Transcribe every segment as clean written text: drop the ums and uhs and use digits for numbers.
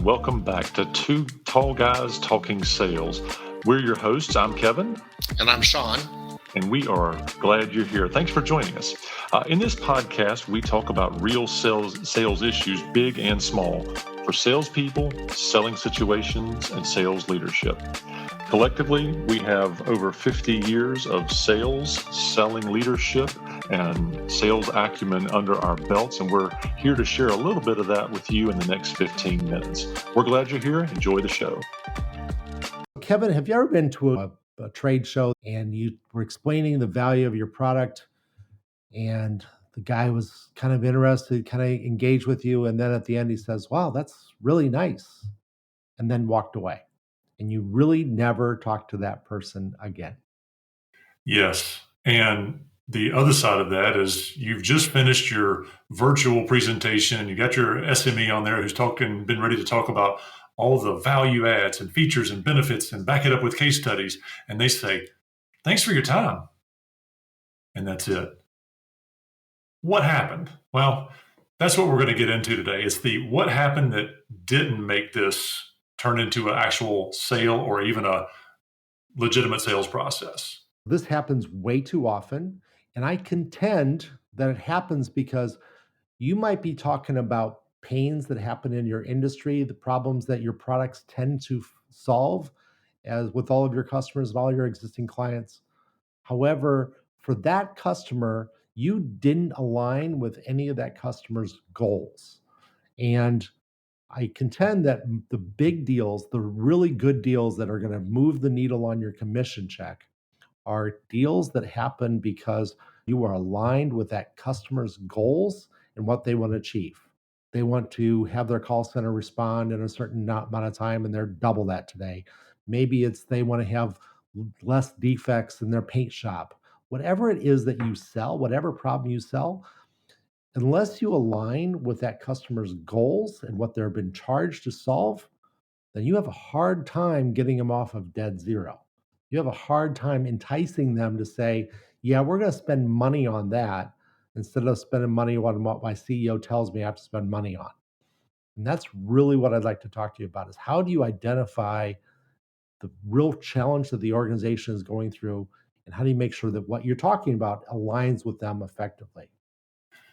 welcome back to Two Tall Guys Talking Sales. We're your hosts. I'm Kevin. And I'm Sean. And we are glad you're here. Thanks for joining us. In this podcast, we talk about real sales issues, big and small, for salespeople, selling situations, and sales leadership. Collectively, we have over 50 years of sales, selling leadership, and sales acumen under our belts, and we're here to share a little bit of that with you in the next 15 minutes. We're glad you're here. Enjoy the show. Kevin, have you ever been to a trade show and you were explaining the value of your product and the guy was kind of interested, kind of engaged with you, and then at the end he says, "Wow, that's really nice," and then walked away, and you really never talked to that person again? Yes. And the other side of that is you've just finished your virtual presentation. You got your SME on there who's been ready to talk about all the value adds and features and benefits and back it up with case studies. And they say, "Thanks for your time." And that's it. What happened? Well, that's what we're going to get into today. It's the what happened that didn't make this turn into an actual sale or even a legitimate sales process. This happens way too often, and I contend that it happens because you might be talking about pains that happen in your industry, the problems that your products tend to solve, as with all of your customers and all your existing clients. However, for that customer, you didn't align with any of that customer's goals. And I contend that the big deals, the really good deals that are going to move the needle on your commission check, are deals that happen because you are aligned with that customer's goals and what they want to achieve. They want to have their call center respond in a certain amount of time, and they're double that today. Maybe it's they want to have less defects in their paint shop. Whatever it is that you sell, whatever problem you sell, unless you align with that customer's goals and what they've been charged to solve, then you have a hard time getting them off of dead zero. You have a hard time enticing them to say, "Yeah, we're going to spend money on that," instead of spending money on what my CEO tells me I have to spend money on. And that's really what I'd like to talk to you about, is how do you identify the real challenge that the organization is going through, and how do you make sure that what you're talking about aligns with them effectively?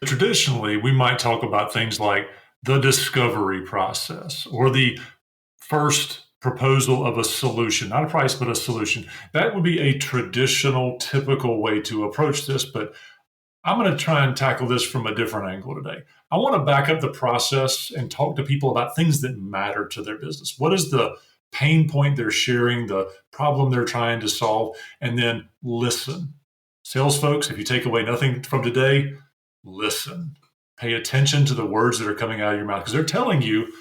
Traditionally, we might talk about things like the discovery process or the first proposal of a solution, not a price, but a solution. That would be a traditional, typical way to approach this, but I'm going to try and tackle this from a different angle today. I want to back up the process and talk to people about things that matter to their business. What is the pain point they're sharing, the problem they're trying to solve, and then listen. Sales folks, if you take away nothing from today, listen. Pay attention to the words that are coming out of your mouth, because they're telling you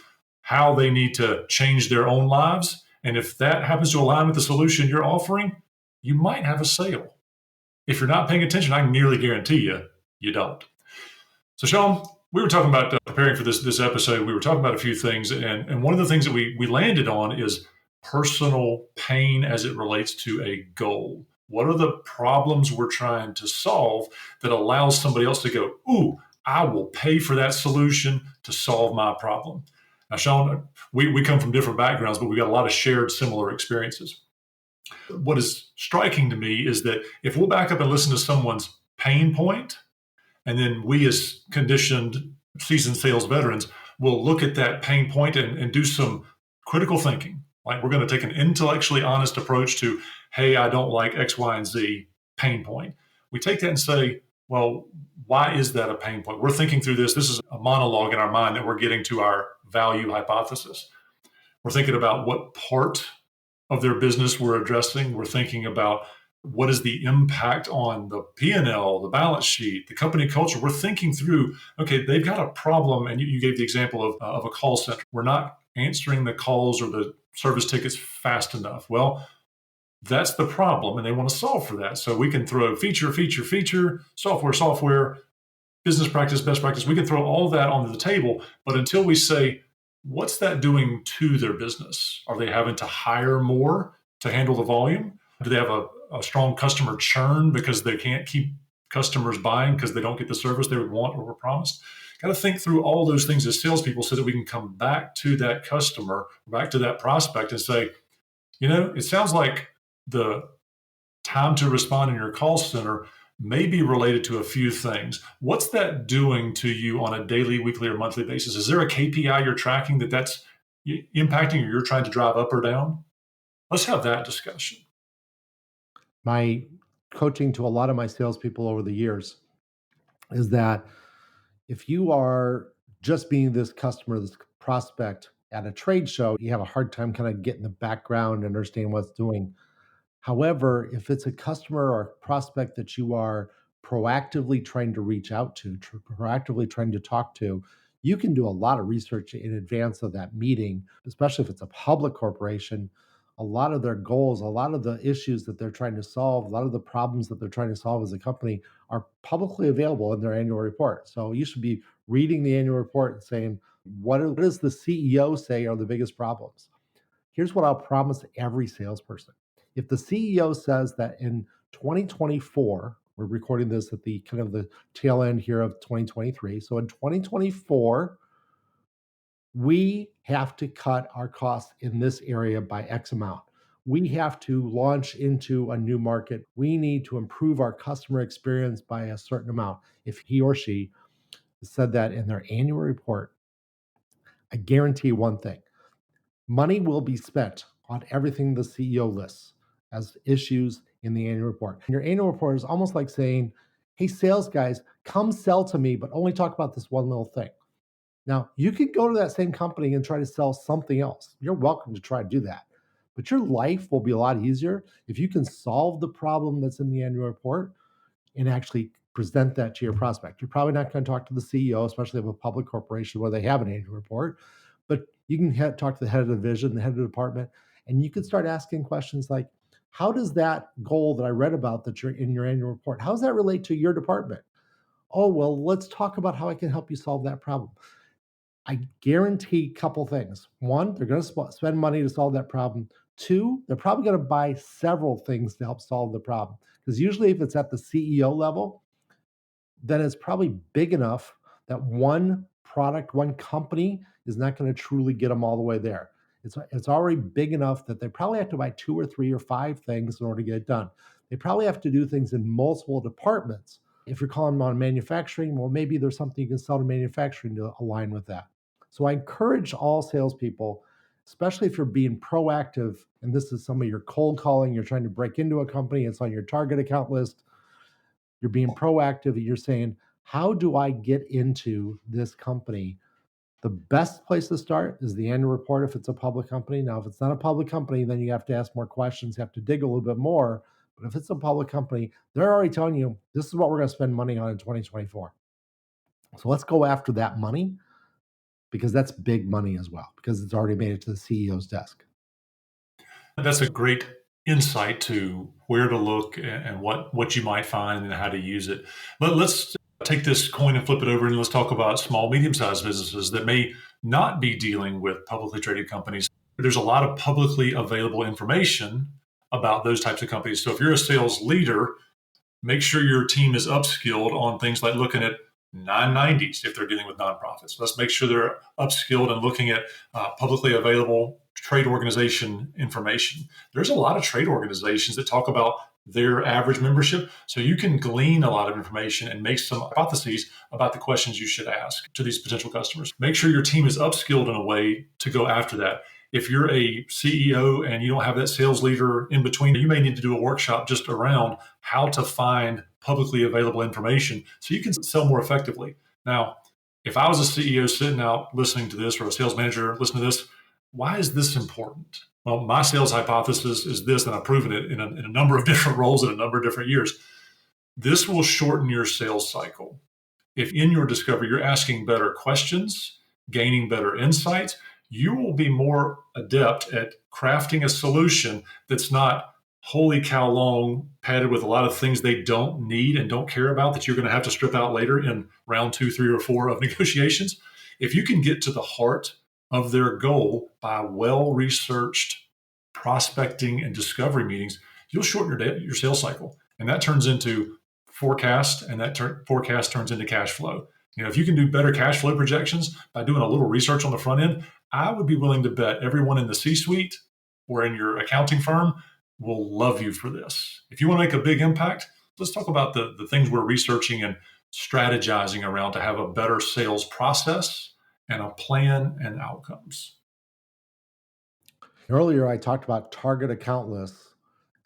how they need to change their own lives. And if that happens to align with the solution you're offering, you might have a sale. If you're not paying attention, I can nearly guarantee you don't. So Sean, we were talking about preparing for this episode. We were talking about a few things. And one of the things that we landed on is personal pain as it relates to a goal. What are the problems we're trying to solve that allows somebody else to go, "Ooh, I will pay for that solution to solve my problem"? Now, Sean, we come from different backgrounds, but we got a lot of shared similar experiences. What is striking to me is that if we'll back up and listen to someone's pain point, and then we as conditioned, seasoned sales veterans will look at that pain point and do some critical thinking. Like, we're going to take an intellectually honest approach to, "Hey, I don't like X, Y, and Z pain point." We take that and say, well, why is that a pain point? We're thinking through this. This is a monologue in our mind that we're getting to our value hypothesis. We're thinking about what part of their business we're addressing. We're thinking about what is the impact on the P&L, the balance sheet, the company culture. We're thinking through, okay, they've got a problem. And you gave the example of a call center. We're not answering the calls or the service tickets fast enough. Well, that's the problem, and they want to solve for that. So we can throw feature, software, business practice, best practice. We can throw all that onto the table, but until we say, what's that doing to their business? Are they having to hire more to handle the volume? Do they have a strong customer churn because they can't keep customers buying because they don't get the service they would want or were promised? Got to think through all those things as salespeople so that we can come back to that customer, back to that prospect and say, it sounds like the time to respond in your call center may be related to a few things. What's that doing to you on a daily, weekly, or monthly basis? Is there a KPI you're tracking that's impacting or you're trying to drive up or down? Let's have that discussion. My coaching to a lot of my salespeople over the years is that if you are just being this customer, this prospect at a trade show, you have a hard time kind of getting the background and understand what's doing. However, if it's a customer or prospect that you are proactively trying to reach out to, proactively trying to talk to, you can do a lot of research in advance of that meeting, especially if it's a public corporation. A lot of their goals, a lot of the issues that they're trying to solve, a lot of the problems that they're trying to solve as a company are publicly available in their annual report. So you should be reading the annual report and saying, what does the CEO say are the biggest problems? Here's what I'll promise every salesperson. If the CEO says that in 2024, we're recording this at the kind of the tail end here of 2023. So in 2024, we have to cut our costs in this area by X amount. We have to launch into a new market. We need to improve our customer experience by a certain amount. If he or she said that in their annual report, I guarantee one thing: money will be spent on everything the CEO lists as issues in the annual report. And your annual report is almost like saying, hey, sales guys, come sell to me, but only talk about this one little thing. Now, you could go to that same company and try to sell something else. You're welcome to try to do that. But your life will be a lot easier if you can solve the problem that's in the annual report and actually present that to your prospect. You're probably not going to talk to the CEO, especially of a public corporation where they have an annual report, but you can talk to the head of the division, the head of the department, and you could start asking questions like, how does that goal that I read about that you're in your annual report, how does that relate to your department? Oh, well, let's talk about how I can help you solve that problem. I guarantee a couple things. One, they're going to spend money to solve that problem. Two, they're probably going to buy several things to help solve the problem. Because usually if it's at the CEO level, then it's probably big enough that one product, one company is not going to truly get them all the way there. It's already big enough that they probably have to buy 2 or 3 or 5 things in order to get it done. They probably have to do things in multiple departments. If you're calling them on manufacturing, well, maybe there's something you can sell to manufacturing to align with that. So I encourage all salespeople, especially if you're being proactive, and this is some of your cold calling, you're trying to break into a company, it's on your target account list, you're being proactive, you're saying, how do I get into this company? The best place to start is the annual report if it's a public company. Now, if it's not a public company, then you have to ask more questions, you have to dig a little bit more. But if it's a public company, they're already telling you, this is what we're going to spend money on in 2024. So let's go after that money, because that's big money as well, because it's already made it to the CEO's desk. That's a great insight to where to look and what you might find and how to use it. But let's take this coin and flip it over and let's talk about small, medium-sized businesses that may not be dealing with publicly traded companies. There's a lot of publicly available information about those types of companies. So if you're a sales leader, make sure your team is upskilled on things like looking at 990s if they're dealing with nonprofits. Let's make sure they're upskilled and looking at publicly available trade organization information. There's a lot of trade organizations that talk about their average membership, so you can glean a lot of information and make some hypotheses about the questions you should ask to these potential customers. Make sure your team is upskilled in a way to go after that. If you're a CEO and you don't have that sales leader in between, you may need to do a workshop just around how to find publicly available information so you can sell more effectively. Now, if I was a CEO sitting out listening to this, or a sales manager listening to this, why is this important? Well, my sales hypothesis is this, and I've proven it in a number of different roles in a number of different years. This will shorten your sales cycle. If in your discovery you're asking better questions, gaining better insights, you will be more adept at crafting a solution that's not holy cow long, padded with a lot of things they don't need and don't care about that you're going to have to strip out later in round 2, 3, or 4 of negotiations. If you can get to the heart of their goal by well-researched prospecting and discovery meetings, you'll shorten your sales cycle. And that turns into forecast, and that forecast turns into cash flow. If you can do better cash flow projections by doing a little research on the front end, I would be willing to bet everyone in the C-suite or in your accounting firm will love you for this. If you want to make a big impact, let's talk about the things we're researching and strategizing around to have a better sales process and a plan and outcomes. Earlier, I talked about target account lists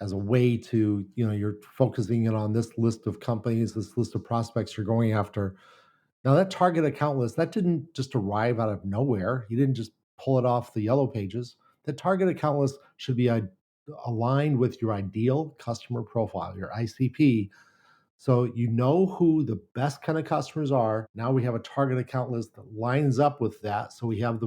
as a way to, you're focusing in on this list of companies, this list of prospects you're going after. Now, that target account list, that didn't just arrive out of nowhere. You didn't just pull it off the yellow pages. The target account list should be aligned with your ideal customer profile, your ICP. So you know who the best kind of customers are. Now we have a target account list that lines up with that. So we have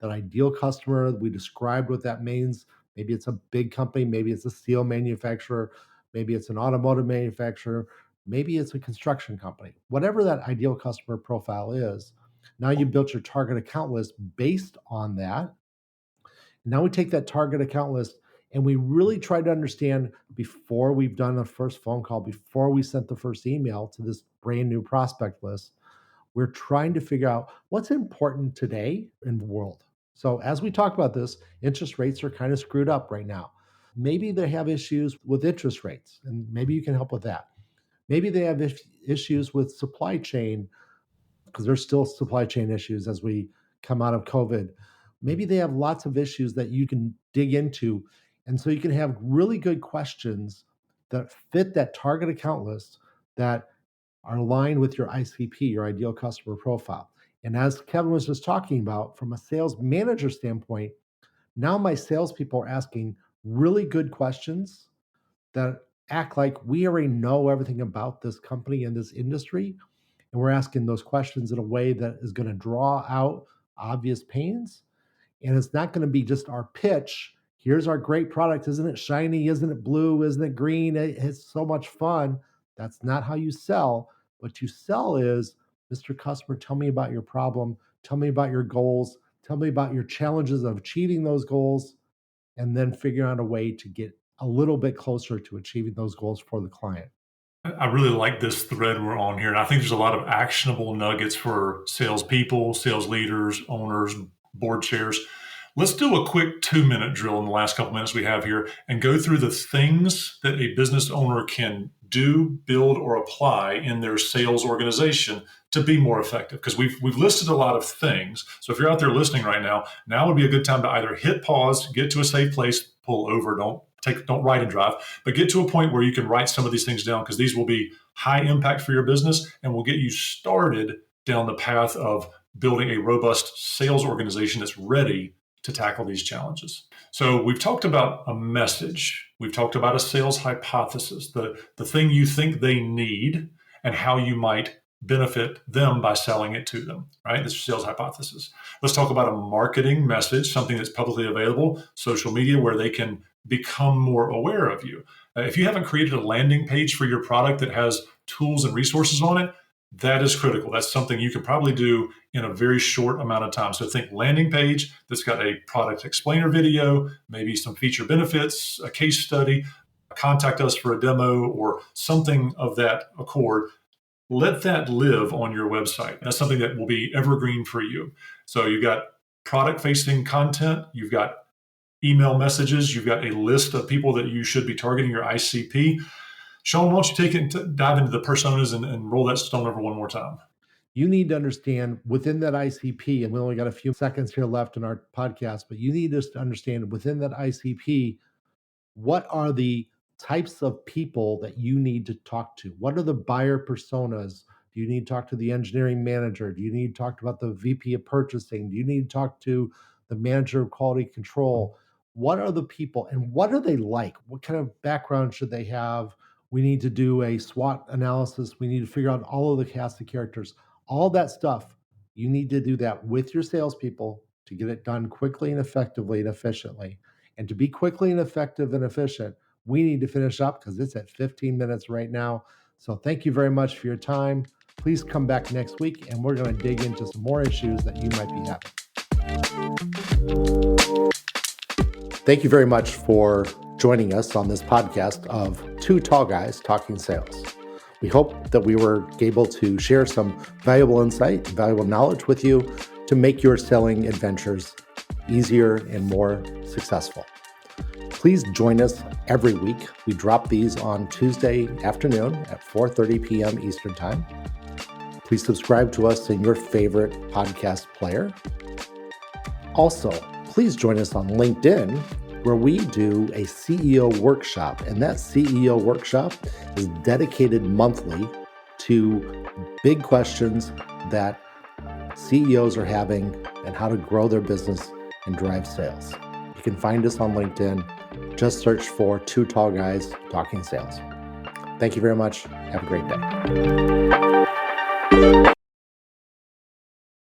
that ideal customer. We described what that means. Maybe it's a big company, maybe it's a steel manufacturer, maybe it's an automotive manufacturer, maybe it's a construction company. Whatever that ideal customer profile is, now you built your target account list based on that. Now we take that target account list and we really try to understand before we've done the first phone call, before we sent the first email to this brand new prospect list, we're trying to figure out what's important today in the world. So as we talk about this, interest rates are kind of screwed up right now. Maybe they have issues with interest rates, and maybe you can help with that. Maybe they have issues with supply chain, because there's still supply chain issues as we come out of COVID. Maybe they have lots of issues that you can dig into. And so you can have really good questions that fit that target account list that are aligned with your ICP, your ideal customer profile. And as Kevin was just talking about, from a sales manager standpoint, now my salespeople are asking really good questions that act like we already know everything about this company and this industry. And we're asking those questions in a way that is going to draw out obvious pains. And it's not going to be just our pitch. Here's our great product. Isn't it shiny? Isn't it blue? Isn't it green? It's so much fun. That's not how you sell. What you sell is, Mr. Customer, tell me about your problem. Tell me about your goals. Tell me about your challenges of achieving those goals, and then figure out a way to get a little bit closer to achieving those goals for the client. I really like this thread we're on here. And I think there's a lot of actionable nuggets for salespeople, sales leaders, owners, board chairs. Let's do a quick 2-minute drill in the last couple minutes we have here and go through the things that a business owner can do, build, or apply in their sales organization to be more effective. Because we've listed a lot of things. So if you're out there listening right now would be a good time to either hit pause, get to a safe place, pull over, don't ride and drive, but get to a point where you can write some of these things down, because these will be high impact for your business and will get you started down the path of building a robust sales organization that's ready to tackle these challenges. So we've talked about a message. We've talked about a sales hypothesis, the thing you think they need and how you might benefit them by selling it to them, right? This is sales hypothesis. Let's talk about a marketing message, something that's publicly available, social media, where they can become more aware of you. If you haven't created a landing page for your product that has tools and resources on it, that is critical. That's something you can probably do in a very short amount of time. So think landing page that's got a product explainer video, maybe some feature benefits, a case study, contact us for a demo, or something of that accord. Let that live on your website. That's something that will be evergreen for you. So you've got product-facing content, you've got email messages, you've got a list of people that you should be targeting, your ICP. Sean, why don't you take it and dive into the personas and roll that stone over one more time? You need to understand within that ICP, and we only got a few seconds here left in our podcast, but you need to understand within that ICP, what are the types of people that you need to talk to? What are the buyer personas? Do you need to talk to the engineering manager? Do you need to talk about the VP of purchasing? Do you need to talk to the manager of quality control? What are the people and what are they like? What kind of background should they have? We need to do a SWOT analysis. We need to figure out all of the cast of characters, all that stuff. You need to do that with your salespeople to get it done quickly and effectively and efficiently. And to be quickly and effective and efficient, we need to finish up because it's at 15 minutes right now. So thank you very much for your time. Please come back next week and we're going to dig into some more issues that you might be having. Thank you very much for joining us on this podcast of Two Tall Guys Talking Sales. We hope that we were able to share some valuable insight, valuable knowledge with you to make your selling adventures easier and more successful. Please join us every week. We drop these on Tuesday afternoon at 4:30 p.m. Eastern Time. Please subscribe to us in your favorite podcast player. Also, please join us on LinkedIn, where we do a CEO workshop, and that CEO workshop is dedicated monthly to big questions that CEOs are having and how to grow their business and drive sales. You can find us on LinkedIn. Just search for Two Tall Guys Talking Sales. Thank you very much. Have a great day.